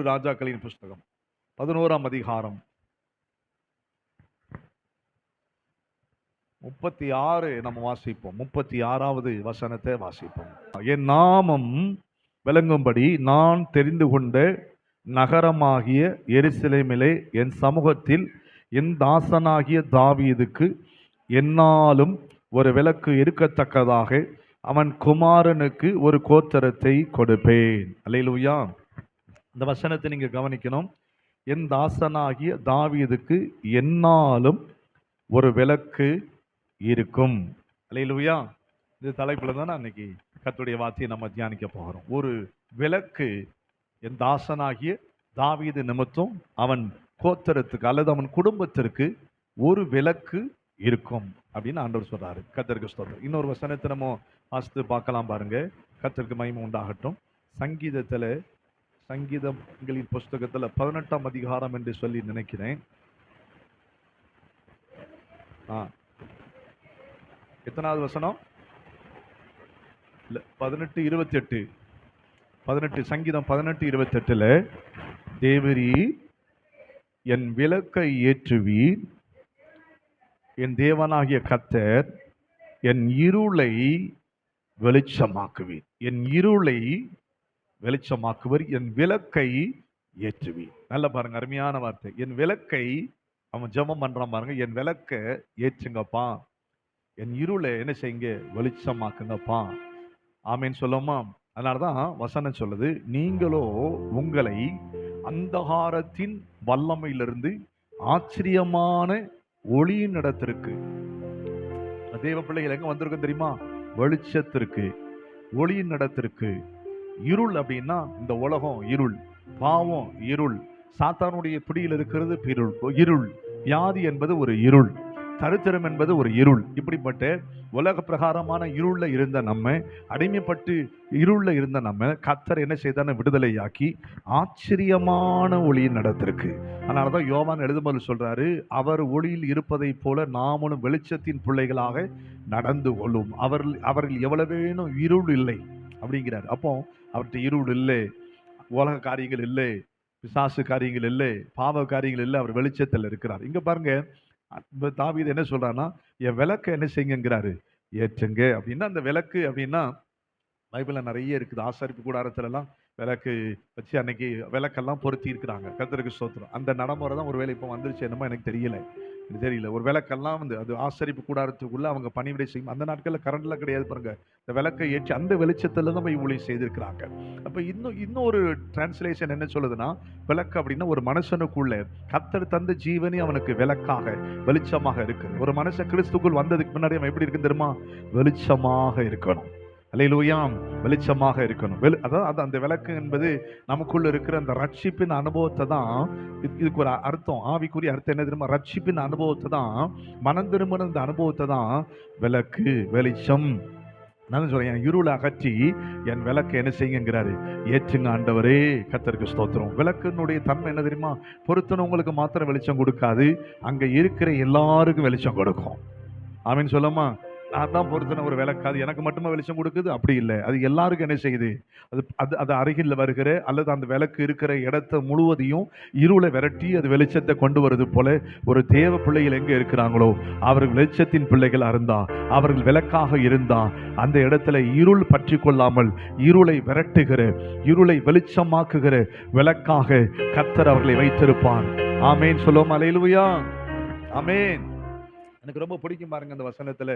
ராஜாக்களின் புஸ்தகம் 11ஆம் அதிகாரம் 36 நம்ம வாசிப்போம். 36வது வசனத்தை வாசிப்போம். என் நாமம் விளங்கும்படி நான் தெரிந்து கொண்ட நகரமாகிய எருசலேமிலே என் சமூகத்தில் என் தாசனாகிய தாவீதுக்கு என்னாலும் ஒரு விளக்கு இருக்கத்தக்கதாக அவன் குமாரனுக்கு ஒரு கோத்திரத்தை கொடுப்பேன். அல்லேலூயா. இந்த வசனத்தை நீங்க கவனிக்கணும். என் தாசனாகிய தாவீதுக்கு என்னாலும் ஒரு விளக்கு இருக்கும். அல்லேலூயா. இந்த தலைப்புல தான் அன்னைக்கு கர்த்தருடைய வார்த்தையை நம்ம தியானிக்க போகிறோம். ஒரு விளக்கு என் தாசனாகிய தாவீது நிமித்தம் அவன் கோத்திரத்துக்கு அல்லது அவன் குடும்பத்திற்கு ஒரு விளக்கு இருக்கும் அப்படின்னு ஆண்டவர் சொல்றாரு. கர்த்தருக்கு ஸ்தோத்திரம். இன்னொரு வசனத்தை நம்ம வாசித்து பார்க்கலாம் பாருங்க. கர்த்தருக்கு மகிமை உண்டாகட்டும். சங்கீதங்களின் புஸ்தகத்துல 18ஆம் அதிகாரம் என்று சொல்லி நினைக்கிறேன். எத்தனாவது வசனம்? 18:28. சங்கீதம் 18:28 தேவரீ என் விளக்கை ஏற்றுவீர், என் தேவனாகிய கர்த்தர் என் இருளை வெளிச்சமாக்குவீர். என் இருளை வெளிச்சமாக்குவர், என் விளக்கை ஏற்றுவீர். நல்ல பாருங்க, அருமையான வார்த்தை. என் விளக்கை அவன் ஜெபம் பண்றான் பாருங்க. என் விளக்கை ஏற்றுங்கப்பா, என் இருளை என்ன செய்யுங்க, வெளிச்சமாக்குங்கப்பா. ஆமேன்னு சொல்லுமா? அதனாலதான் வசனம் சொல்லுது, நீங்களோ உங்களை அந்தகாரத்தின் வல்லமையிலிருந்து ஆச்சரியமான ஒளியின் இடத்திற்கு, தேவ பிள்ளைகள் எங்க வந்திருக்கும் தெரியுமா? வெளிச்சத்திற்கு, ஒளியின் இடத்திற்கு. இருள் அப்படின்னா இந்த உலகம் இருள், பாவம் இருள், சாத்தானுடைய பிடியில் இருக்கிறது இருள், வியாதி என்பது ஒரு இருள், தரித்திரம் என்பது ஒரு இருள். இப்படிப்பட்ட உலக பிரகாரமான இருள்ல இருந்த நம்ம, அடிமைப்பட்டு இருள்ல இருந்த நம்ம, கர்த்தர் என்ன செய்தான விடுதலையாக்கி ஆச்சரியமான ஒளியின் நடத்திருக்கு. அதனாலதான் யோவான் எழுதும்போது சொல்றாரு, அவர் ஒளியில் இருப்பதை போல நாமளும் வெளிச்சத்தின் பிள்ளைகளாக நடந்து கொள்ளும். அவர்கள் எவ்வளவேனும் இருள் இல்லை அப்படிங்கிறார். அப்போ அவர்கிட்ட இருள் இல்லை, உலக காரியங்கள் இல்லை, பிசாசு காரியங்கள் இல்லை, பாவ காரியங்கள் இல்லை, அவர் வெளிச்சத்தில் இருக்கிறார். இங்க பாருங்க, தாவீது என்ன சொல்றான்னா, என் விளக்கை என்ன செய்யுங்கிறாரு, ஏற்றுங்க. அப்படின்னா அந்த விளக்கு அப்படின்னா பைபிள்ல நிறைய இருக்குது. ஆசாரிப்பு கூடாரத்துல எல்லாம் விளக்கு வச்சு அன்னைக்கு விளக்கெல்லாம் பொருத்தி இருக்கிறாங்க. கர்த்தருக்கு ஸ்தோத்திரம். அந்த நடைமுறை தான் ஒருவேளை இப்போ வந்துருச்சு என்னமோ எனக்கு தெரியல. ஒரு விளக்கெல்லாம் வந்து அது ஆசரிப்பு கூடாரத்துக்குள்ள அவங்க பணிவிடை செய்யும். அந்த நாட்களில் கரண்ட்ல கிடையாது பாருங்க. இந்த விளக்கை ஏற்றி அந்த வெளிச்சத்துல தான் போய் ஊழியம் செய்திருக்கிறாங்க. அப்ப இன்னொரு டிரான்ஸ்லேஷன் என்ன சொல்லுதுன்னா, விளக்கு அப்படின்னா ஒரு மனுஷனுக்குள்ள கர்த்தர் தந்த ஜீவனே அவனுக்கு விளக்காக வெளிச்சமாக இருக்கு. ஒரு மனுஷன் கிறிஸ்துக்குள் வந்ததுக்கு முன்னாடி அவன் எப்படி இருக்கு தெரியுமா? வெளிச்சமாக இருக்கணும். அல்லேலூயா. வெளிச்சமாக இருக்கணும். அதான் அந்த விளக்கு என்பது நமக்குள்ள இருக்கிற அந்த ரட்சிப்பின் அனுபவத்தை தான். இதுக்கு ஒரு அர்த்தம், ஆவிக்குரிய அர்த்தம் என்ன தெரியுமா? ரட்சிப்பின் அனுபவத்தை தான், மனம் திரும்பின அந்த அனுபவத்தை தான் விளக்கு, வெளிச்சம். நான் சொல்றேன், இருளை அகற்றி என் விளக்கு என்ன செய்யுங்கிறாரு, ஏற்றுங்க ஆண்டவரே. கர்த்தருக்கு ஸ்தோத்திரம். விளக்கினுடைய தன்மை என்ன தெரியுமா? பொருத்தனவங்களுக்கு மாத்திரம் வெளிச்சம் கொடுக்காது, அங்க இருக்கிற எல்லாருக்கும் வெளிச்சம் கொடுக்கும். ஆமீன் சொல்லுமா? நான் தான் பொறுத்தன ஒரு விளக்காது, எனக்கு மட்டுமே வெளிச்சம் கொடுக்குது அப்படி இல்லை. அது எல்லாருக்கும் என்ன செய்யுது, அது அருகில் வருகிற அல்லது அந்த விளக்கு இருக்கிற இடத்தை முழுவதையும் இருளை விரட்டி அது வெளிச்சத்தை கொண்டு வருது போல ஒரு தேவ பிள்ளைகள் எங்க இருக்கிறாங்களோ அவர்கள் வெளிச்சத்தின் பிள்ளைகள் இருந்தா, அவர்கள் விளக்காக இருந்தா, அந்த இடத்துல இருள் பற்றி கொள்ளாமல் இருளை விரட்டுகிற, இருளை வெளிச்சமாக்குகிற விளக்காக கர்த்தர் அவர்களை வைத்திருப்பார். ஆமேன் சொல்லுவோம். அல்லேலூயா. ஆமேன். எனக்கு ரொம்ப பிடிக்கும் பாருங்க அந்த வசனத்துல.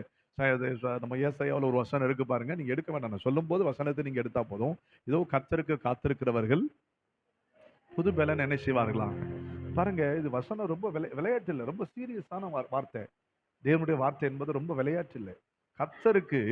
நம்ம ஏசாயாவில் ஒரு வசனம் இருக்கு பாருங்க. நீங்க எடுக்க வேண்டாம், நான் சொல்லும் போது வசனத்தை நீங்க எடுத்தா போதும். இதோ கர்த்தருக்கு காத்திருக்கிறவர்கள் புது பலன் என்ன செய்வார்களாம் பாருங்க. இது வசனம் ரொம்ப விளையாட்டு இல்லை, ரொம்ப சீரியஸான வார்த்தை. தேவனுடைய வார்த்தை என்பது ரொம்ப விளையாட்டு இல்லை. கர்த்தருக்கு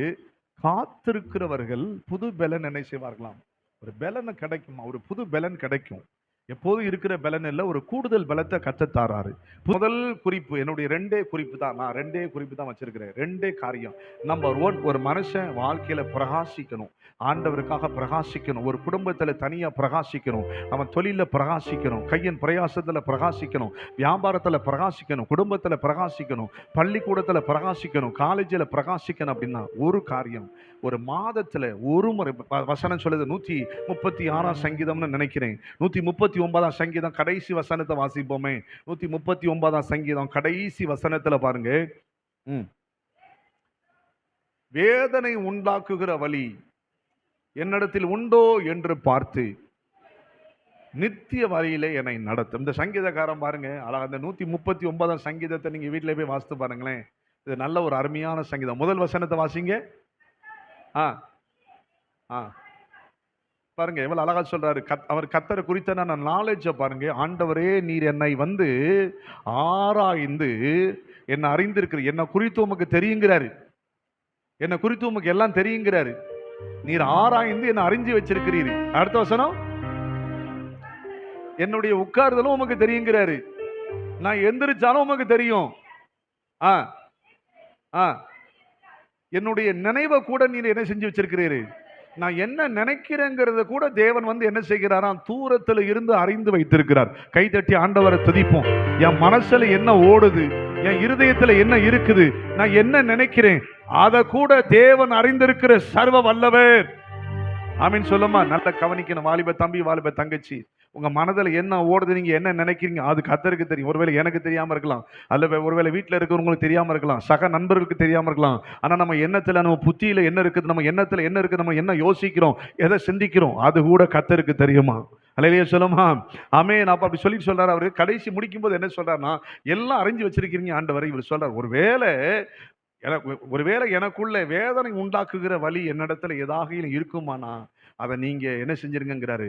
காத்திருக்கிறவர்கள் புது பலன் என்ன செய்வார்களாம். ஒரு பலன் கிடைக்குமா? ஒரு புது பலன் கிடைக்கும். எப்போதும் இருக்கிற பலன் இல்லை, ஒரு கூடுதல் பலத்தை கத்தத்தாராரு. முதல் குறிப்பு, என்னுடைய ரெண்டே குறிப்பு தான், நான் ரெண்டே குறிப்பு தான் வச்சிருக்கிறேன். ரெண்டே காரியம். நம்பர் 1, ஒரு மனுஷன் வாழ்க்கையில பிரகாசிக்கணும், ஆண்டவருக்காக பிரகாசிக்கணும், ஒரு குடும்பத்துல தனியா பிரகாசிக்கணும், அவன் தொழில பிரகாசிக்கணும், கையின் பிரயாசத்துல பிரகாசிக்கணும், வியாபாரத்துல பிரகாசிக்கணும், குடும்பத்துல பிரகாசிக்கணும், பள்ளிக்கூடத்துல பிரகாசிக்கணும், காலேஜில் பிரகாசிக்கணும். அப்படின்னா ஒரு காரியம், ஒரு மாதத்துல ஒரு முறை, வசனம் சொல்லுது 136ஆம் சங்கீதம்னு நினைக்கிறேன், 136 139 சங்கீதம் கடைசி வசனத்தை வாசிப்போமே. 139 சங்கீதம் கடைசி வசனத்துல பாருங்க. வேதனை உண்டாக்குகிற வழி என்னிடத்தில் உண்டோ என்று பார்த்து நித்திய வழியிலே என்னை நடத்தும். இந்த சங்கீதக்காரன் பாருங்க அழகா அந்த 139 சங்கீதத்தை நீங்க வீட்டிலே போய் வாசித்து பாருங்களேன். இது நல்ல ஒரு அருமையான சங்கீதம். முதல் வசனத்தை வாசிங்க. பாருங்க எவ்வளவு அழகா சொல்றாரு. அவர் கர்த்தரை குறித்த நான் நாலேஜை பாருங்க. ஆண்டவரே, நீர் என்னை வந்து ஆராய்ந்து என்னை அறிந்திருக்கிற, என்னை குறித்து உமக்கு தெரியுங்கிறாரு. என்னை குறித்து உமக்கு எல்லாம் தெரியுங்கிறாரு. நீர் ஆராய்ந்து என்னை அறிஞ்சு வச்சிருக்கிறீர். அடுத்த வசனம், என்னுடைய உட்கார்தலும் உமக்கு தெரியுங்கிறாரு. நான் எந்திரிச்சாலும் உமக்கு தெரியும். என்னுடைய நினைவை கூட நீர் என்ன செஞ்சு வச்சிருக்கிறீரு. நான் என்ன நினைக்கிறேங்கிறத கூட தேவன் வந்து என்ன செய்கிறாராம், தூரத்துல இருந்து அறிந்து வைத்திருக்கிறார். கைதட்டி ஆண்டவரை துதிப்போம். என் மனசுல என்ன ஓடுது, என் இருதயத்துல என்ன இருக்குது, நான் என்ன நினைக்கிறேன், அதை கூட தேவன் அறிந்திருக்கிற சர்வ வல்லவர். ஆமீன் சொல்லுமா. நல்ல கவனிக்கணும் வாலிப தம்பி, வாலிப தங்கச்சி. உங்க மனதில் என்ன ஓடுது, நீங்க என்ன நினைக்கிறீங்க, அது கர்த்தருக்கு தெரியும். ஒருவேளை எனக்கு தெரியாம இருக்கலாம், அல்ல ஒருவேளை வீட்டில் இருக்கிறவங்களுக்கு தெரியாம இருக்கலாம், சக நண்பர்களுக்கு தெரியாம இருக்கலாம். ஆனா நம்ம எண்ணத்துல, நம்ம புத்தியில என்ன இருக்குது, நம்ம எண்ணத்துல என்ன இருக்குது, நம்ம என்ன யோசிக்கிறோம், எதை சிந்திக்கிறோம், அது கூட கர்த்தருக்கு தெரியுமா? அல்லேலூயா சொல்லுமா. ஆமென். அப்ப அப்படி சொல்லி சொல்றாரு. அவரு கடைசி முடிக்கும் போது என்ன சொல்றாருன்னா, எல்லாம் அறிஞ்சு வச்சிருக்கிறீங்க ஆண்டவரை. இவர் சொல்றாரு, ஒருவேளை எனக்குள்ள வேதனை உண்டாக்குகிற வழி என்னிடத்துல ஏதாவது இருக்குமானா அதை நீங்க என்ன செஞ்சிருங்கிறாரு.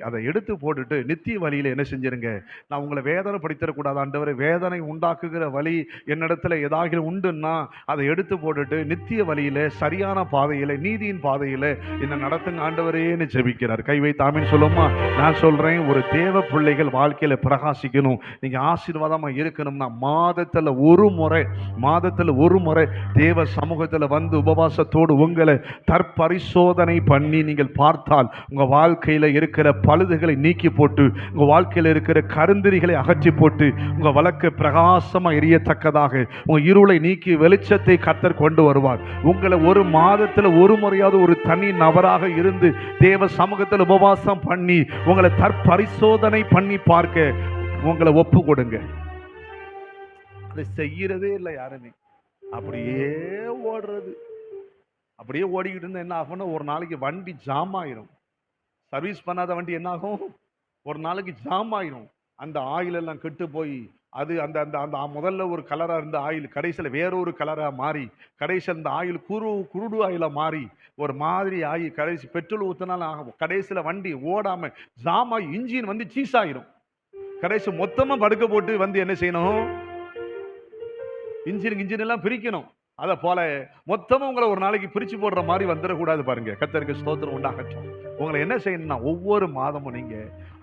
அதை எடுத்து போட்டுட்டு நித்திய வழியில என்ன செஞ்சிருங்க. நான் உங்களை வேதனை படுத்திடக்கூடாது ஆண்டவரே. வேதனை உண்டாக்குகிற வழி என்னிடத்துல ஏதாவது உண்டுன்னா அதை எடுத்து போட்டுட்டு நித்திய வழியில, சரியான பாதையில, நீதியின் பாதையில என்ன நடத்துங்க ஆண்டவரேன்னு ஜெபிக்கிறார். கை வைத்து ஆமீன் சொல்லுமா. நான் சொல்றேன், ஒரு தேவ பிள்ளைகள் வாழ்க்கையில பிரகாசிக்கணும், நீங்க ஆசீர்வாதமா இருக்கணும்னா மாதத்துல ஒரு முறை தேவ சமூகத்துல வந்து உபவாசத்தோடு உங்களை தற்பரிசோதனை பண்ணி நீங்கள் பார்த்தால் உங்க வாழ்க்கையில இருக்கிற பழுதுகளை நீக்கி போட்டு, உங்க வாழ்க்கையில இருக்கிற கருந்திரிகளை அகற்றி போட்டு, உங்க வழக்கு பிரகாசமா எரியத்தக்கதாக உங்க இருளை நீக்கி வெளிச்சத்தை கர்த்தர் கொண்டு வருவார். உங்களை ஒரு மாதத்துல ஒரு முறையாவது ஒரு தனி நபராக இருந்து தேவ சமூகத்தில் உபவாசம் பண்ணி உங்களை தற்பரிசோதனை பண்ணி பார்க்க உங்களை ஒப்பு கொடுங்க. அதை செய்யறதே இல்லை யாருமே. அப்படியே ஓடுறது, அப்படியே ஓடிக்கிட்டு இருந்தா என்ன ஆகும்னா, ஒரு நாளைக்கு வண்டி ஜாம் ஆயிரும். சர்வீஸ் பண்ணாத வண்டி என்ன ஆகும், ஒரு நாளைக்கு ஜாம் ஆயிரும். அந்த ஆயில் எல்லாம் கெட்டு போய் அது அந்த அந்த அந்த முதல்ல ஒரு கலரா இருந்த ஆயில் கடைசியில் வேறொரு கலரா மாறி, கடைசியில் அந்த ஆயில் குருடு ஆயில மாறி ஒரு மாதிரி ஆகி, கடைசி பெட்ரோல் ஊத்தினாலும் ஆகும். கடைசியில் வண்டி ஓடாம ஜாம் ஆகி இன்ஜின் வந்து சீஸ் ஆயிரும். கடைசி மொத்தமா படுக்க போட்டு வந்து என்ன செய்யணும், இன்ஜின் எல்லாம் பிரிக்கணும். அதை போல மொத்தமும் உங்களை ஒரு நாளைக்கு பிரிச்சு போடுற மாதிரி வந்துடக்கூடாது. பாருங்க, கர்த்தருக்கு ஸ்தோத்திரம் உண்டாகட்டும். உங்களை என்ன செய்யணும்னா, ஒவ்வொரு மாதமும் நீங்க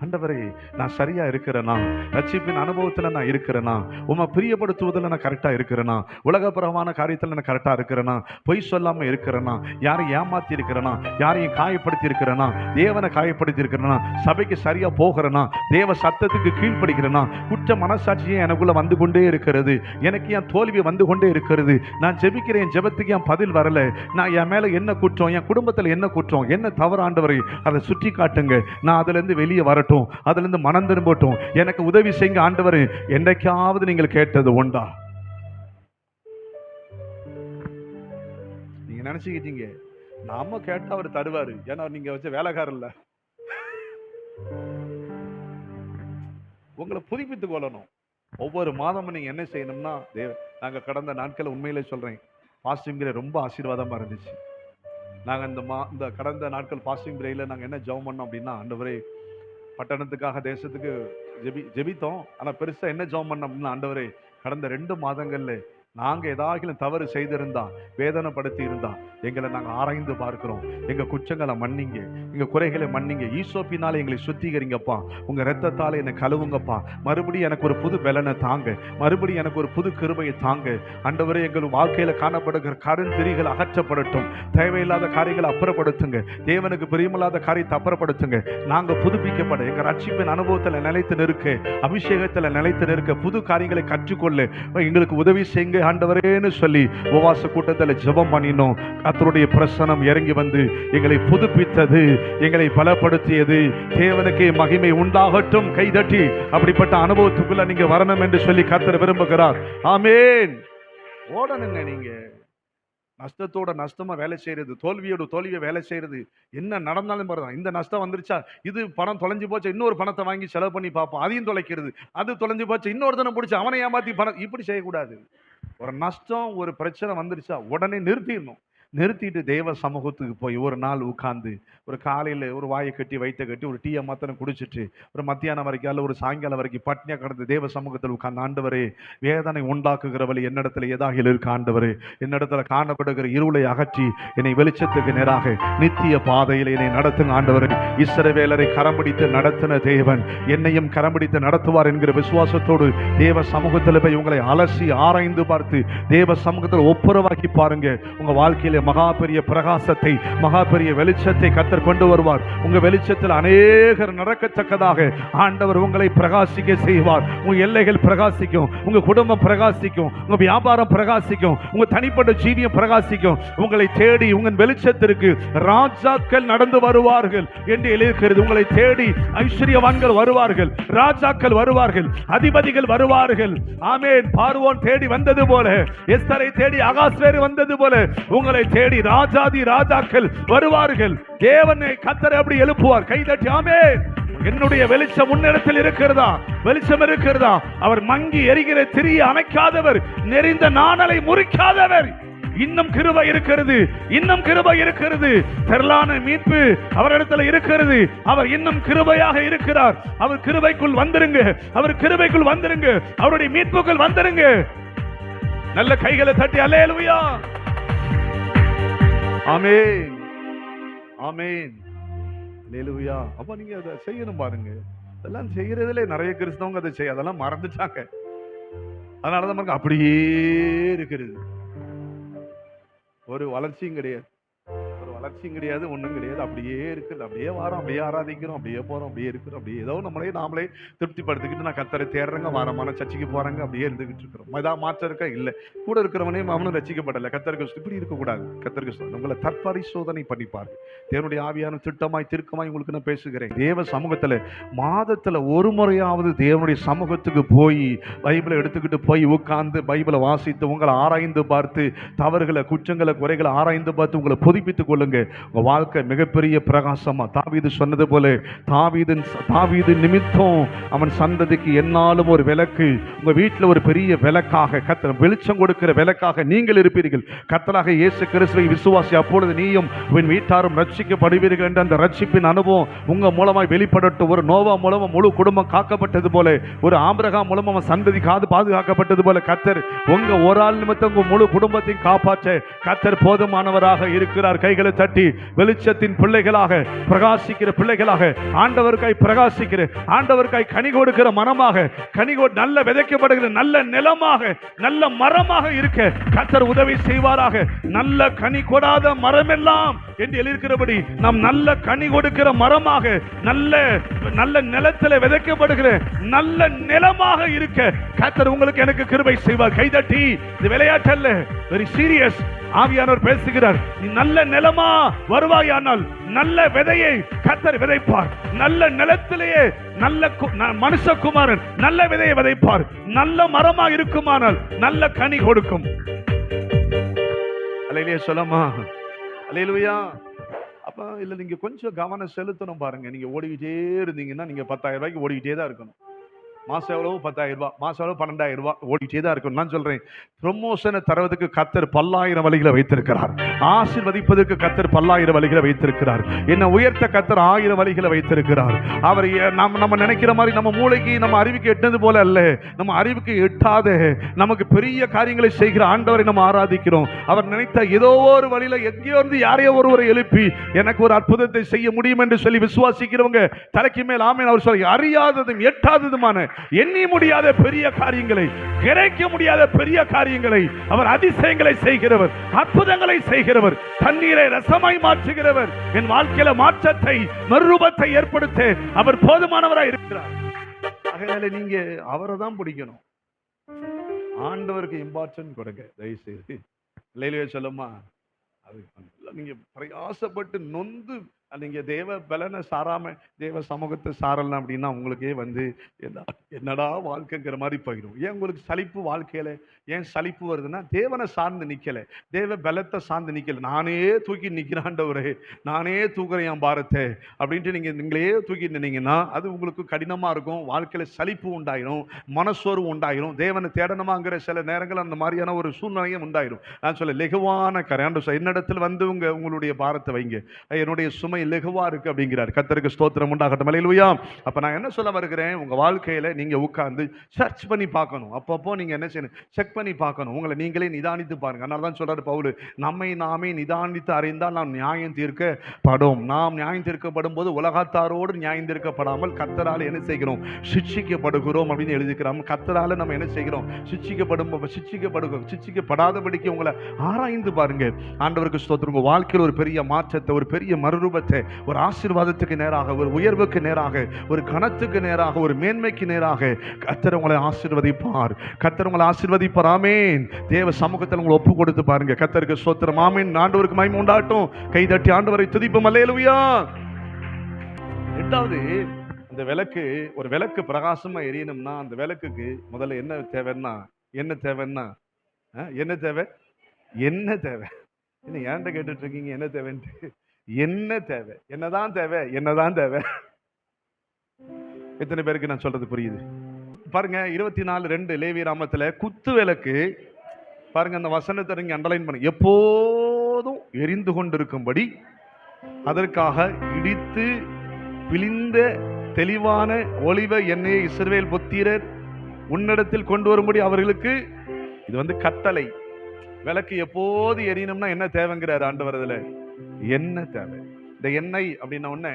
ஆண்டவரே நான் சரியா இருக்கிறேனா, ரட்சிப்பின் அனுபவத்துல நான் இருக்கிறேனா, உம்மை பிரியப்படுத்துவதில் நான் கரெக்டா இருக்கிறேனா, உலகப்புறமான காரியத்தில் நான் கரெக்டா இருக்கிறேனா, பொய் சொல்லாம இருக்கிறேனா, யாரையும் ஏமாத்தி இருக்கிறேனா, யாரையும் காயப்படுத்தி இருக்கிறேனா, தேவனை காயப்படுத்தி இருக்கிறேனா, சபைக்கு சரியா போகிறேனா, தேவ சத்தத்துக்கு கீழ்ப்படுகிறேனா, குற்ற மனசாட்சியே எனக்குள்ள வந்து கொண்டே இருக்கிறது, எனக்கு என் தோல்வி வந்து கொண்டே இருக்கிறது, நான் ஜெபிக்கிறேன் ஜெபத்துக்கு என் பதில் வரல, நான் என் மேல என்ன குற்றம், என் குடும்பத்தில் என்ன குற்றம், என்ன தவறாண்டவரை அதை சுற்றி காட்டுங்க, நான் அதுல இருந்து வெளியே வரட்டும், அதுல இருந்து மனம் திரும்பட்டும், எனக்கு உதவி செய்யுங்க ஆண்டவரே. என்றைக்காவது நீங்கள் கேட்டது உண்டா? நீங்க நினைச்சுக்கிட்டீங்க நாம கேட்டா அவர் தருவாரு, ஏன்னா நீங்க வச்ச வேலைக்காரர் இல்ல. உங்களை புதுப்பித்துக் கொள்ளணும். ஒவ்வொரு மாதமும் நீங்க என்ன செய்யணும்னா, நாங்க கடந்த நாட்கள் உண்மையிலே சொல்றேன், பாஸ்டிங் பிரே ரொம்ப ஆசீர்வாதமா இருந்துச்சு. நாங்க இந்த கடந்த நாட்கள் பாஸ்டிங் பிரேயில் நாங்க என்ன ஜெபம் பண்ணோம் அப்படின்னா, ஆண்டவரே பட்டணத்துக்காக தேசத்துக்கு ஜெபித்தோம். ஆனா பெருசா என்ன ஜெபம் பண்ணோம் அப்படின்னா, ஆண்டவரே கடந்த 2 மாதங்கள்ல நாங்க ஏதாவது தவறு செய்திருந்தா, வேதனைப்படுத்தி இருந்தா எங்களை நாங்க ஆராய்ந்து பார்க்கிறோம். எங்க குற்றங்களை மன்னிங்க, எங்க குறைகளை மன்னிங்க, ஈசோப்பினால எங்களை சுத்திகரிங்கப்பா, உங்க ரத்தத்தால என்னை கழுவுங்கப்பா, மறுபடியும் எனக்கு ஒரு புது பலனை தாங்க, மறுபடியும் எனக்கு ஒரு புது கிருபையை தாங்க ஆண்டவரே. எங்கள் வாழ்க்கையில காணப்படுகிற கருந்திரிகள் அகற்றப்படட்டும், தேவையில்லாத காரியங்களை அப்புறப்படுத்துங்க, தேவனுக்கு பிரியமில்லாத காரியத்தை அப்புறப்படுத்துங்க. நாங்க புதுப்பிக்கப்பட, எங்க ரட்சிப்பின் அனுபவத்துல நிலைத்து நிற்க, அபிஷேகத்துல நிலைத்து நிற்க, புது காரியங்களை கற்றுக்கொள்ள எங்களுக்கு உதவி செய்யுங்க ஆண்டவரேன்னு சொல்லி உபவாச கூட்டத்தில் ஜெபம் பண்ணினோம். கர்த்தருடைய பிரசன்னம் இறங்கி வந்து எங்களை புதுப்பித்தது, எங்களை பலப்படுத்தியது. தேவனுக்கு மகிமை உண்டாகட்டும். கைதட்டி அப்படிப்பட்ட அனுபவத்துக்குள்ள நீங்க வரணும் என்று சொல்லி கர்த்தர் விரும்புகிறார். ஆமென். ஓடணுங்க. நீங்க நஷ்டத்தோட நஷ்டமா வேலை செய்யறது, தோல்வியோட தோல்வியை வேலை செய்யறது, என்ன நடந்தாலும் பாருங்க. இந்த நஷ்டம் வந்துருச்சா, இது பணம் தொலைஞ்சு போச்சு, இன்னொரு பணத்தை வாங்கி செலவு பண்ணி பார்ப்போம், அதையும் தொலைக்கிறது. அது தொலைஞ்சு போச்சு, இன்னொருத்தனை பிடிச்சி அவனை ஏமாத்தி பணம், இப்படி செய்யக்கூடாது. ஒரு நஷ்டம் ஒரு பிரச்சனை வந்துருச்சா உடனே நிறுத்திடணும். நிறுத்திட்டு தேவ சமூகத்துக்கு போய் ஒரு நாள் உட்கார்ந்து ஒரு காலையில் ஒரு வாயை கட்டி வயிற்றை கட்டி ஒரு டீயை மாத்திரம் குடிச்சிட்டு ஒரு மத்தியானம் வரைக்கும் அல்ல ஒரு சாயங்காலம் வரைக்கும் பட்னியாக கடந்து தேவ சமூகத்தில் உட்கார்ந்து, ஆண்டவரே வேதனை உண்டாக்குகிறவளை என்னிடத்துல ஏதாக இருக்க, ஆண்டவரே என்னிடத்துல காணப்படுகிற இருளை அகற்றி என்னை வெளிச்சத்துக்கு நேராக நித்திய பாதையில் என்னை நடத்துங்க ஆண்டவரே. இஸ்ரவேலரை கரம் பிடித்து நடத்தின தேவன் என்னையும் கரம் பிடித்து நடத்துவார் என்கிற விசுவாசத்தோடு தேவ சமூகத்தில் போய் உங்களை அலசி ஆராய்ந்து பார்த்து தேவ சமூகத்தில் ஒப்புரவாக்கி பாருங்க. உங்க வாழ்க்கையில மகா பெரிய பிரகாசத்தை, மகா பெரிய வெளிச்சத்தை கர்த்தர் கொண்டு வருவார். உங்க வெளிச்சத்தில் அநேகர் நடக்கத்தக்கதாக ஆண்டவர் உங்களை பிரகாசிக்க செய்வார். உங்க எல்லைகள் பிரகாசிக்கும், உங்க குடும்பம் பிரகாசிக்கும், உங்க வியாபாரம் பிரகாசிக்கும், உங்க தனிப்பட்ட ஜீவியம் பிரகாசிக்கும். உங்களை தேடி உங்கள் வெளிச்சத்திற்கு ராஜாக்கள் நடந்து வருவார்கள் என்று எழுதியிருக்கிறது. உங்களை தேடி ஐஸ்வர்யவான்கள் வருவார்கள், ராஜாக்கள் வருவார்கள், அதிபதிகள் வருவார்கள். ஆமென். பார்வோன் தேடி வந்தது போல, எஸ்தரை தேடி அகாஸ்வேரு வந்தது போல உங்களை தேடி ராஜாதி ராஜாக்கள் வருவார்கள். தேவனை கர்த்தர் அப்படி எழுப்புவார். கைதட்டி ஆமென். என்னுடைய வெளிச்சம் முன்னிடத்தில் இருக்கிறதா? வெளிச்சம் இருக்கிறதா? அவர் மங்கி எரிகிற திரியை அணைக்காதவர், நெறிந்த நாணலை முறிக்காதவர். இன்னும் கிருபை இருக்கிறது, இன்னும் கிருபை இருக்கிறது. திரளான மீட்பு அவரிடத்தில் இருக்கிறது. அவர் இன்னும் கிருபையாக இருக்கிறார். அவர் கிருபைக்குள் வந்துருங்க, அவர் கிருபைக்குள் வந்துருங்க, அவருடைய மீட்புக்குள் வந்துருங்க. நல்ல கைகளை தட்டி அல்லேலூயா. ஆமென், ஆமென், அல்லேலூயா. அப்ப நீங்க அதை செய்யணும் பாருங்க. அதெல்லாம் செய்யறதுல நிறைய கிறிஸ்தவங்க அதை செய்ய அதெல்லாம் மறந்துட்டாங்க. அதனாலதான் அப்படியே இருக்கிறது. ஒரு வளர்ச்சியும் கிடையாது, ஒரு வளர்ச்சியும் கிடையாது, ஒன்றும் கிடையாது. அப்படியே இருக்குது. அப்படியே வாரம், அப்படியே ஆராதிக்கிறோம், அப்படியே போறோம், அப்படியே இருக்கிறோம். அப்படியே ஏதோ நாமளே திருப்திப்படுத்திக்கிட்டு நான் கர்த்தரை தேடுறேங்க, வாரமான சர்ச்சைக்கு போறாங்க, அப்படியே இருந்துகிட்டு இருக்கிறோம். ஏதாவது மாற்றம் இருக்கா? இல்லை. கூட இருக்கிறவனையும் அவனும் ரசிக்கப்படலை. கர்த்தருக்கு இப்படி இருக்கக்கூடாது. கர்த்தருக்கு உங்களை தற்பரிசோதனை பண்ணிப்பாரு. தேவனுடைய ஆவியான திட்டமாய் தீர்க்கமாய் உங்களுக்கு நான் பேசுகிறேன். தேவ சமூகத்தில் மாதத்தில் ஒரு முறையாவது தேவனுடைய சமூகத்துக்கு போய் பைபிளை எடுத்துக்கிட்டு போய் உட்கார்ந்து பைபிளை வாசித்து உங்களை ஆராய்ந்து பார்த்து தவறுகளை, குற்றங்களை, குறைகளை ஆராய்ந்து பார்த்து உங்களை புதுப்பித்துக் கொள்ளுங்க. உங்க வாழ்க்கை மிகப்பெரிய பிரகாசமா, தாவீது சொன்னது போல, தாவீது நிமித்தம் அவன் சந்ததிக்கு என்னாலும் ஒரு விளக்கு, உங்க வீட்டில் ஒரு பெரிய விளக்காக கர்த்தர் வெளிச்சம் கொடுக்கிற விளக்காக நீங்கள் இருப்பீர்கள். கர்த்தராக இயேசு கிறிஸ்துவை விசுவாசி, அப்பொழுது நீயும் உன் வீட்டாரும் ரட்சிக்கப்படுவீர்கள் என்ற அந்த ரட்சிப்பின் அனுபவம் உங்க மூலமாய் வெளிப்படட்டும். ஒரு நோவா மூலமா முழு குடும்பம் காக்கப்பட்டது போல, ஒரு ஆபிரகாம் மூலமா சந்ததி பாதுகாக்கப்பட்டது போல, கர்த்தர் உங்க ஒரு ஆள் நிமித்தம் உங்க முழு குடும்பத்தையும் காப்பாற்ற கர்த்தர் போதுமானவராக இருக்கிறார். கைகளை தட்டி வெளிச்சத்தின் பிள்ளைகளாக, பிரகாசிக்கிற பிள்ளைகளாக, ஆண்டவருக்காய் பிரகாசிக்கிற, ஆண்டவருக்காய் கனி கொடுக்கிற மரமாக, நல்ல விதைக்கப்படுகிற நல்ல நிலமாக, நல்ல மரமாக இருக்க கர்த்தர் உதவி செய்வாராக. நல்ல கனி கொடாத மரமெல்லாம் என்று எழுதியிருக்கிறபடி நாம் நல்ல கனி கொடுக்கிற மரமாக, நல்ல நிலத்தில் விதைக்கப்படுகிற நல்ல நிலமாக இருக்க கர்த்தர் உங்களுக்கு எனக்கு கிருபை செய்வார். கைதட்டி. இது விளையாட்டு அல்ல, வெரி சீரியஸ். ஆவியானவர் பேசுகிறார். நீ நல்ல நிலமா வருவாயானால் நல்ல விதையை கர்த்தர் விதைப்பார். நல்ல நிலத்திலேயே நல்ல மனுஷகுமாரன் நல்ல விதையை விதைப்பார். நல்ல மரமா இருக்குமானால் நல்ல கனி கொடுக்கும். அல்லேலூயா சொல்லமா. அல்லேலூயா. அப்ப இல்ல, நீங்க கொஞ்சம் கவனம் செலுத்தணும் பாருங்க. நீங்க ஓடிக்கிட்டே இருந்தீங்கன்னா நீங்க 10,000 ரூபாய்க்கு ஓடிக்கிட்டே தான் இருக்கணும். மாசம் எவ்வளவு? 10,000 ரூபாய். மாசம் எவ்வளவு? 12,000 ரூபாய். ஓடிட்டே தான் இருக்கும். நான் சொல்றேன், ப்ரொமோஷனை தருவதற்கு கர்த்தர் பல்லாயிரம் வழிகளை வைத்திருக்கிறார். ஆசீர்வதிப்பதற்கு கர்த்தர் பல்லாயிரம் வழிகளை வைத்திருக்கிறார். என்ன உயர்த்த கர்த்தர் 1000 வழிகளை வைத்திருக்கிறார். அவர் நம்ம நினைக்கிற மாதிரி நம்ம மூளைக்கு, நம்ம அறிவுக்கு எட்டது போல அல்ல. நம்ம அறிவுக்கு எட்டாத நமக்கு பெரிய காரியங்களை செய்கிற ஆண்டவரை நம்ம ஆராதிக்கிறோம். அவர் நினைத்த ஏதோ ஒரு வழியில எங்கேயோ இருந்து யாரையோ ஒருவரை எழுப்பி எனக்கு ஒரு அற்புதத்தை செய்ய முடியும் என்று சொல்லி விசுவாசிக்கிறவங்க தலைக்கு மேல் ஆமென். அவர் சொல்லி அறியாததும் எட்டாததுமான எண்ணி முடியாத பெரிய காரியங்களை, கிடைக்க முடியாத பெரிய காரியங்களை, அவர் அதிசயங்களை செய்கிறவர், அற்புதங்களை செய்கிறவர், தண்ணீரை ரசமாய் மாற்றுகிறவர். என் வாழ்க்கையில மாற்றத்தை, மறுரூபத்தை ஏற்படுத்த அவர் போதுமானவராய் இருக்கிறார். அதனால நீங்க அவரை தான் பிடிக்கணும். ஆண்டவருக்கு இம்பார்ட்டன்ட் கொடுங்க தயவுசெய்து. இல்லையிலேயே சொல்லுமா, அது நீங்க பிரயாசப்பட்டு நொந்து நீங்க தேவ பலனை சாராம தேவ சமூகத்தை சாரலாம் அப்படின்னா உங்களுக்கே என்னடா வாழ்க்கைங்கிற மாதிரி போயிடும். ஏன் உங்களுக்கு சலிப்பு வாழ்க்கையில ஏன் சலிப்பு வருதுன்னா, தேவனை சார்ந்து நிக்கல, தேவ பலத்தை சார்ந்து நிக்கல. நானே தூக்கி நிக்கிறாண்டவரே, நானே தூக்குறேன் என் பாரத்தை அப்படின்ட்டு நீங்களே தூக்கி நின்னீங்கன்னா அது உங்களுக்கு கடினமா இருக்கும். வாழ்க்கையில சலிப்பு உண்டாயிரும், மனசோர்வு உண்டாயிரும், தேவனை தேடணுமாங்கிற சில நேரங்கள் அந்த மாதிரியான ஒரு சூழ்நிலையும் உண்டாயிரும். நான் சொல்ல லெகுவான கரையாண்டு என்னிடத்தில் வந்து உங்களுடைய பாரத்தை வைங்க, என்னுடைய சுமை லெகுவா இருக்கு அப்படிங்கிறார். கர்த்தருக்கு ஸ்தோத்திரம் உண்டாகட்டும். அல்லேலூயா. அப்ப நான் என்ன சொல்ல வருகிறேன், உங்க வாழ்க்கையில நீங்க உட்கார்ந்து சர்ச் பண்ணி பார்க்கணும். அப்பப்போ நீங்க என்ன செய்யணும், செக் பண்ணி பார்க்கணும். உங்களை நீங்களே நிதானித்து பாருங்க. அதனால தான் சொல்றாரு பவுல், நம்மை நாமே நிதானித்து அறிந்தால் நாம் நியாயம் தீர்க்கப்படும். நாம் நியாயம் தீர்க்கப்படும் போது உலகத்தாரோடு நியாயம் தீர்க்கப்படாமல் கர்த்தரால் என்ன செய்கிறோம், சிட்சிக்கப்படுகிறோம் அப்படின்னு எழுதிக்கிறோம். கர்த்தரால நம்ம என்ன செய்கிறோம், சிட்சிக்கப்படாதபடிக்கு உங்களை ஆராய்ந்து பாருங்க. ஆண்டவருக்கு ஸ்தோத்திரம். உங்க வாழ்க்கையில் ஒரு பெரிய மாற்றத்தை, ஒரு பெரிய மறுரூபத்தை, ஒரு ஆசீர்வாதத்துக்கு நேராக, ஒரு உயர்வுக்கு நேராக, ஒரு கனத்துக்கு நேராக, ஒரு மேன்மைக்கு நேராக கர்த்தர் உங்களை ஆசீர்வதிப்பார். கர்த்தர் உங்களை ஆசீர்வதிப்பார். ஆமென். தேவ சமூகத்தில் உங்களை ஒப்பு கொடுத்து பாருங்க. கர்த்தருக்கு ஸ்தோத்திரம். ஆமென். ஆண்டவருக்கு மகிமை உண்டாகட்டும். கை தட்டி ஆண்டவரை துதிப்போம். அல்லேலூயா. இரண்டாவது, அந்த விளக்கு, ஒரு விளக்கு பிரகாசமா எரியணும்னா அந்த விளக்குக்கு முதல்ல என்ன தேவைன்னா என்ன தேவை என்ன ஏன்ட்ட கேட்டுட்டு இருக்கீங்க என்ன தேவைன்ட்டு? என்ன தேவை? என்னதான் தேவை? எத்தனை பேருக்கு நான் சொல்றது புரியுது? பாருங்க 24:2 லேவிய ராமத்துல குத்து விளக்கு பாருங்க, அந்த வசனத்தை நீங்க அண்டர்லைன் பண்ணுங்க. எப்போதும் எரிந்து கொண்டிருக்கும்படி அதற்காக இடித்து பிழிந்த தெளிவான ஒலிவ எண்ணெயை இஸ்ரவேல் புத்திரர் உன்னிடத்தில் கொண்டு வரும்படி அவர்களுக்கு, இது கட்டளை. விளக்கு எப்போது எரியணும்னா என்ன தேவைங்கிறார் ஆண்டவர். அதுல என்ன தேவை? இந்த எண்ணெய் அப்படின்ன உடனே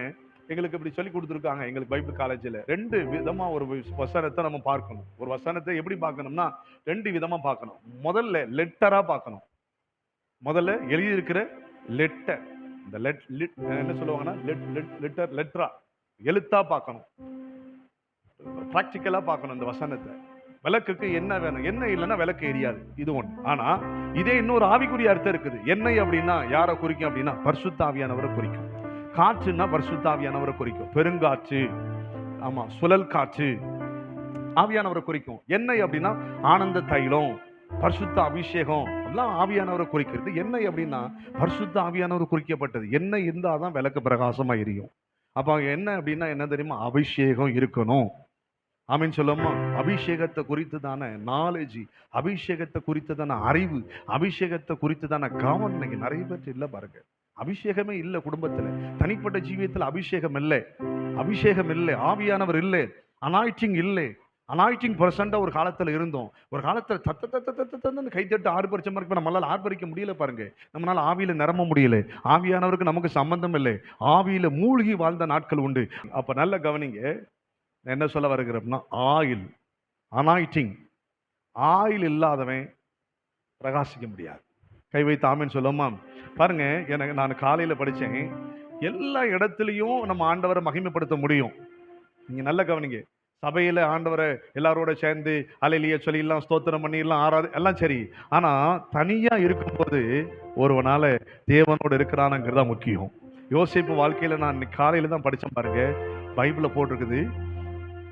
எங்களுக்கு இப்படி சொல்லி கொடுத்துருக்காங்க. எங்களுக்கு பைபிள் காலேஜில் 2 விதமா ஒரு வசனத்தை நம்ம பார்க்கணும். ஒரு வசனத்தை எப்படி பார்க்கணும்னா 2 விதமா பார்க்கணும். முதல்ல லெட்டரா பார்க்கணும். முதல்ல எழுதியிருக்கிற லெட்டர், இந்த என்ன சொல்லுவாங்கன்னா லெட்டரா, எழுத்தா பார்க்கணும், பிராக்டிக்கலா பார்க்கணும். இந்த வசனத்தை விளக்குக்கு என்ன வேணும், எண்ணெய் இல்லைன்னா விளக்கு எரியாது. இது ஒண்ணு. ஆனா இதே இன்னொரு ஆவிக்குரிய அர்த்தம் இருக்குது. எண்ணெய் அப்படின்னா யாரை குறிக்கும் அப்படின்னா பரிசுத்த ஆவியானவரை குறிக்கும். காற்றுன்னா பரிசுத்த ஆவியானவரை குறிக்கும். பெருங்காற்று, ஆமா, சுழல் காற்று ஆவியானவரை குறிக்கும். எண்ணெய் அப்படின்னா ஆனந்த தைலம், பரிசுத்த அபிஷேகம் எல்லாம் ஆவியானவரை குறிக்கிறது. எண்ணெய் அப்படின்னா பரிசுத்த ஆவியானவர் குறிக்கப்பட்டது. எண்ணெய் இருந்தாதான் விளக்கு பிரகாசமா எரியும். அப்ப என்ன அப்படின்னா என்ன தெரியுமா, அபிஷேகம் இருக்கணும். ஆமீன் சொல்லுமா. அபிஷேகத்தை குறித்து தானே நாலேஜ், அபிஷேகத்தை குறித்து தானே அறிவு, அபிஷேகத்தை குறித்து தானே கவனம். இன்னைக்கு நிறைய பேர் இல்லை பாருங்க. அபிஷேகமே இல்லை குடும்பத்துல, தனிப்பட்ட ஜீவியத்தில் அபிஷேகம் இல்லை, ஆவியானவர் இல்லை, அனாயிட்டிங் இல்லை. அனாயிட்டிங் பர்சன்டா ஒரு காலத்துல இருந்தோம். ஒரு காலத்துல தத்த கைத்தட்டு ஆர்ப்பரிச்ச மாதிரி நம்மளால ஆர்ப்பரிக்க முடியல பாருங்க. நம்மளால ஆவியில நிரம்ப முடியல. ஆவியானவருக்கு நமக்கு சம்பந்தம் இல்லை. ஆவியில மூழ்கி வாழ்ந்த நாட்கள் உண்டு. அப்ப நல்ல கவனிங்க, என்ன சொல்ல வருகிறோம்னா ஆயில், அனாயிட்டிங், ஆயில் இல்லாதவன் பிரகாசிக்க முடியாது. கை வைத்து ஆமென் சொல்லுமா. பாருங்க, எனக்கு நான் காலையில படிச்சேன், எல்லா இடத்துலையும் நம்ம ஆண்டவரை மகிமைப்படுத்த முடியும். நீங்க நல்ல கவனிங்க. சபையில ஆண்டவரை எல்லாரோட சேர்ந்து அல்லேலூயா சொல்லிடலாம், ஸ்தோத்திரம் பண்ணிடலாம், ஆராது எல்லாம் சரி. ஆனா தனியா இருக்கும்போது ஒருவனால தேவனோட இருக்கிறானுங்கிறதா முக்கியம். யோசேப்பு வாழ்க்கையில நான் காலையில தான் படிச்சேன் பாருங்க. பைபிள்ல போட்டிருக்குது,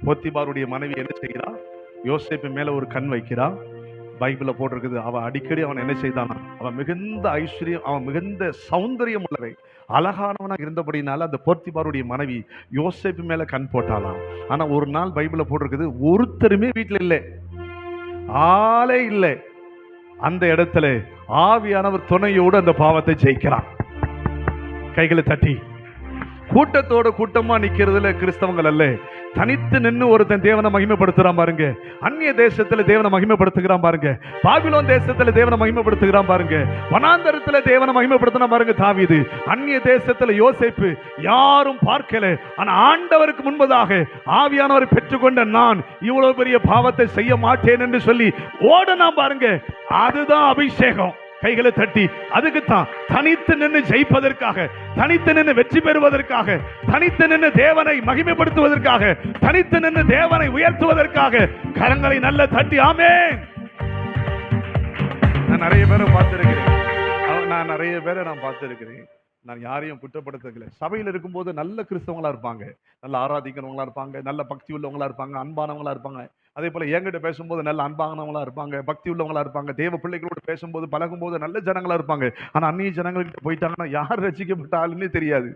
போத்திபாருடைய மனைவி என்ன செய்கிறா, யோசேப்பு மேல ஒரு கண் வைக்கிறா. பைபிள்ல போட்டிருக்குது, அவன் அடிக்கடி அவன் என்ன செய்தானா, அவன் மிகுந்த ஐஸ்வர்யம், அவன் மிகுந்த சௌந்தரியம் உள்ளவை, அழகானவனாக இருந்தபடினால அந்த போத்திபாருடைய மனைவி யோசேப்பு மேல கண் போட்டாலாம். ஆனா ஒரு நாள் பைபிள்ல போட்டிருக்குது, ஒருத்தருமே வீட்டுல இல்லை, ஆளே இல்லை. அந்த இடத்துல ஆவியானவர் துணையோடு அந்த பாவத்தை ஜெயிக்கிறான். கைகளை தட்டி. கூட்டத்தோட கூட்டமா நிக்கிறதுல கிறிஸ்தவங்கள் அல்ல, தனித்து நின்று ஒருத்தன் தேவனை மகிமைப்படுத்துறான் பாருங்க. அந்நிய தேசத்துல தேவனை மகிமைப்படுத்துகிறான் பாருங்க. பாபிலோன் தேசத்துல தேவனை மகிமைப்படுத்துகிறான் பாருங்க. வனாந்தரத்துல தேவனை மகிமைப்படுத்தினா பாருங்க தாவீது. அந்நிய தேசத்துல யோசேப்பு யாரும் பார்க்கல. ஆனா ஆண்டவருக்கு முன்பதாக ஆவியானவரை பெற்றுக்கொண்ட நான் இவ்வளவு பெரிய பாவத்தை செய்ய மாட்டேன் என்று சொல்லி ஓடனா பாருங்க. அதுதான் அபிஷேகம். கைகளை தட்டி. அதுக்குத்தான் தனித்து நின்று ஜெயிப்பதற்காக, தனித்து நின்று வெற்றி பெறுவதற்காக, தனித்து நின்று தேவனை மகிமைப்படுத்துவதற்காக, தனித்து நின்று தேவனை உயர்த்துவதற்காக கரங்களை நல்ல தட்டி ஆமென். நான் நிறைய பேரை பார்த்திருக்கிறேன். நான் நிறைய பேரை பார்த்திருக்கிறேன். நான் யாரையும் குற்றப்படுத்தல. சபையில் இருக்கும்போது நல்ல கிறிஸ்தவங்களா இருப்பாங்க, நல்ல ஆராதிக்கிறவங்களா இருப்பாங்க, நல்ல பக்தி உள்ளவங்களா இருப்பாங்க, அன்பானவங்களா இருப்பாங்க. அதே போல என்கிட்ட பேசும்போது நல்ல அன்பானவங்களா இருப்பாங்க, பக்தி உள்ளவங்களா இருப்பாங்க. தேவ பிள்ளைகளோடு பேசும்போது பழகும்போது நல்ல ஜனங்களா இருப்பாங்க. ஆனா அந்நிய ஜனங்கள்கிட்ட போயிட்டாங்கன்னா யார் ரசிக்கப்பட்ட ஆளுன்னே தெரியாது.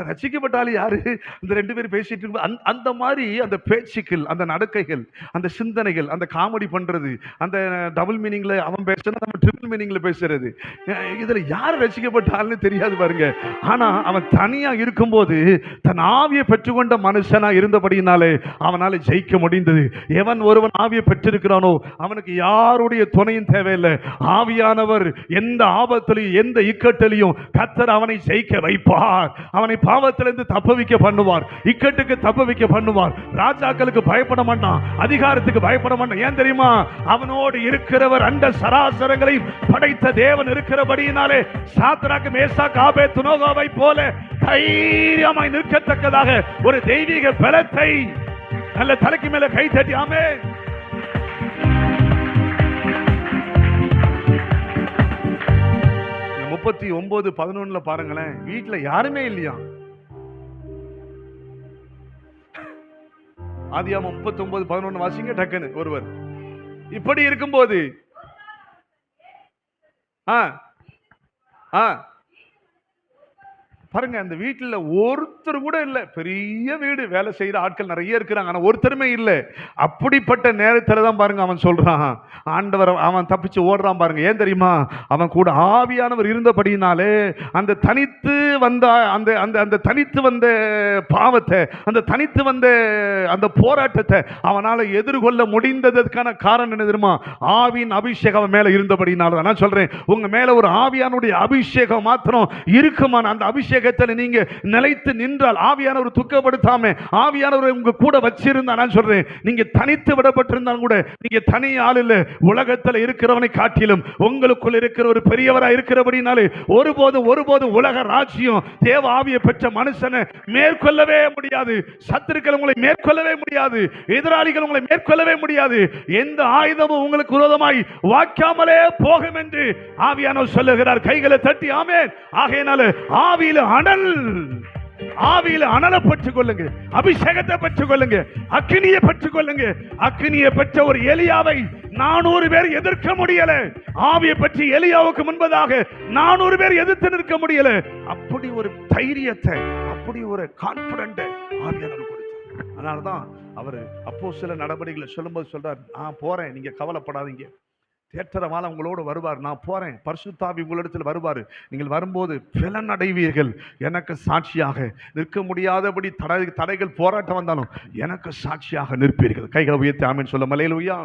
ரசிக்கப்பட்டாலும் யாரு? இந்த 2 பேரும் பேசிட்டு இருக்கும் அந்த மாதிரி அந்த பேச்சுக்கள், அந்த நடக்கைகள், அந்த சிந்தனைகள், அந்த காமெடி பண்றது, அந்த டபுள் மீனிங்ல அவன் பேசுறது, நம்ம ட்ரிபிள் மீனிங்ல பேசுறது, இதுல யார் ரசிக்கப்பட்டாலும் தெரியாது பாருங்க. ஆனா அவன் தனியா இருக்கும்போது தன் ஆவியை பெற்றுக்கொண்ட மனுஷனா இருந்தபடினாலே அவனால ஜெயிக்க முடிந்தது. எவன் ஒருவன் ஆவியை பெற்றிருக்கிறானோ அவனுக்கு யாருடைய துணையும் தேவையில்லை. ஆவியானவர் எந்த ஆபத்திலையும் எந்த இக்கட்டிலையும் கர்த்தர் அவனை ஜெயிக்க வைப்பார். அவனை பாவத்திலிருந்து தப்ப வைக்க பண்ணுவார், இக்கட்டுக்கு தப்ப வைக்க பண்ணுவார். ராஜாக்களுக்கு பயப்பட மாட்டான், அதிகாரத்துக்கு பயப்பட மாட்டான். ஏன் தெரியுமா? அவனோடு இருக்கிறவர் அண்ட சராசரங்களை படைத்த தேவன் இருக்கிறபடியினாலே சாத்ராக் மேசாக் ஆபேத்நேகோவை போல தைரியமாய் நிற்கத்தக்கதாக ஒரு தெய்வீக பலத்தை நல்ல தலைக்கு மேல கை தட்டி ஆமென். 39:11 பாருங்களேன். வீட்டுல யாருமே இல்லையா? ஆதியாகமம் 39:11 வாசிங்க டக்குன்னு ஒருவர். இப்படி இருக்கும்போது பாருங்க, அந்த வீட்டுல ஒருத்தர் கூட இல்ல. பெரிய வீடு, வேலை செய்யற ஆட்கள் நிறைய இருக்கிறாங்க, ஆனா ஒருத்தருமே இல்லை. அப்படிப்பட்ட நேரத்துல தான் பாருங்க அவன் சொல்றான், ஆண்டவர் அவன் தப்பிச்சு ஓடுறான் பாருங்க. ஏன் தெரியுமா? அவன் கூட ஆவியானவர் இருந்தபடினாலே அந்த தனித்து வந்த அந்த அந்த அந்த தனித்து வந்த பாவத்தை, அந்த தனித்து வந்த அந்த போராட்டத்தை அவனால எதிர்கொள்ள முடிந்ததற்கான காரணம் என்ன தெரியுமா? ஆவியின் அபிஷேகம் அவன் மேல இருந்தபடினால. நான் சொல்றேன், உங்க மேல ஒரு ஆவியானுடைய அபிஷேகம் மாத்திரம் இருக்குமான அந்த அபிஷேகம் நீங்க நிலைத்து நின்றால், ஆவியானவர் துக்கப்படுத்தாம ஆவியானவர் உங்க கூட வச்சிருந்தா, நான் சொல்றேன், நீங்க தனித்து விடப்பட்டிருந்தாலும் கூட நீங்க தனி ஆள் இல்ல. உலகத்தில் இருக்கிறவனை காட்டிலும் உங்களுக்குள் இருக்கிற ஒரு பெரியவரா இருக்கிறபடினாலே ஒருபோதும் உலக ராஜ்யம் தேவ ஆவியை பெற்ற மனுஷனை மேற்கொள்ளவே முடியாது. சத்துருக்கள் உங்களை மேற்கொள்ளவே முடியாது, எதிராளிகள் உங்களை மேற்கொள்ளவே முடியாது. எந்த ஆயுதமும் உங்களுக்கு விரோதமாய் வாய்க்காமலே போகும் என்று ஆவியானவர் சொல்லுகிறார். கைகளை தட்டி ஆமென். ஆகையினால ஆவியில அனலை பெற்றுக் கொள்ளுங்க, அபிஷேகத்தை பெற்றுக் கொள்ளுங்க, அக்கினியை பெற்றுக் கொள்ளுங்க. அக்கினியை பெற்ற ஒரு எலியாவை 400 பேர் எதிர்க்க முடியல. ஆவியை பற்றி எலியாவுக்கு முன்பதாக 400 பேர் எதிர்த்து நிற்க முடியல. அப்படி ஒரு தைரியத்தை, அப்படி ஒரு கான்பிடன்ட் ஆவியானவர் கொடுத்தார். அதனாலதான் அவர் அப்போஸ்தலர் நடபடிகளை சொல்லும்போது சொல்றார், நான் போறேன், நீங்க கவலைப்படாதீங்க, தேற்றரவால உங்களோடு வருவார், நான் போறேன், பரிசுத்தாவி உங்களிடத்தில் வருவார், நீங்கள் வரும்போது பலன் அடைவீர்கள், எனக்கு சாட்சியாக நிற்க முடியாதபடி தடைகள் போராட்டம் வந்தாலும் எனக்கு சாட்சியாக நிற்பீர்கள். கைகளை உயர்த்தி ஆமென் சொல்ல. அல்லேலூயா.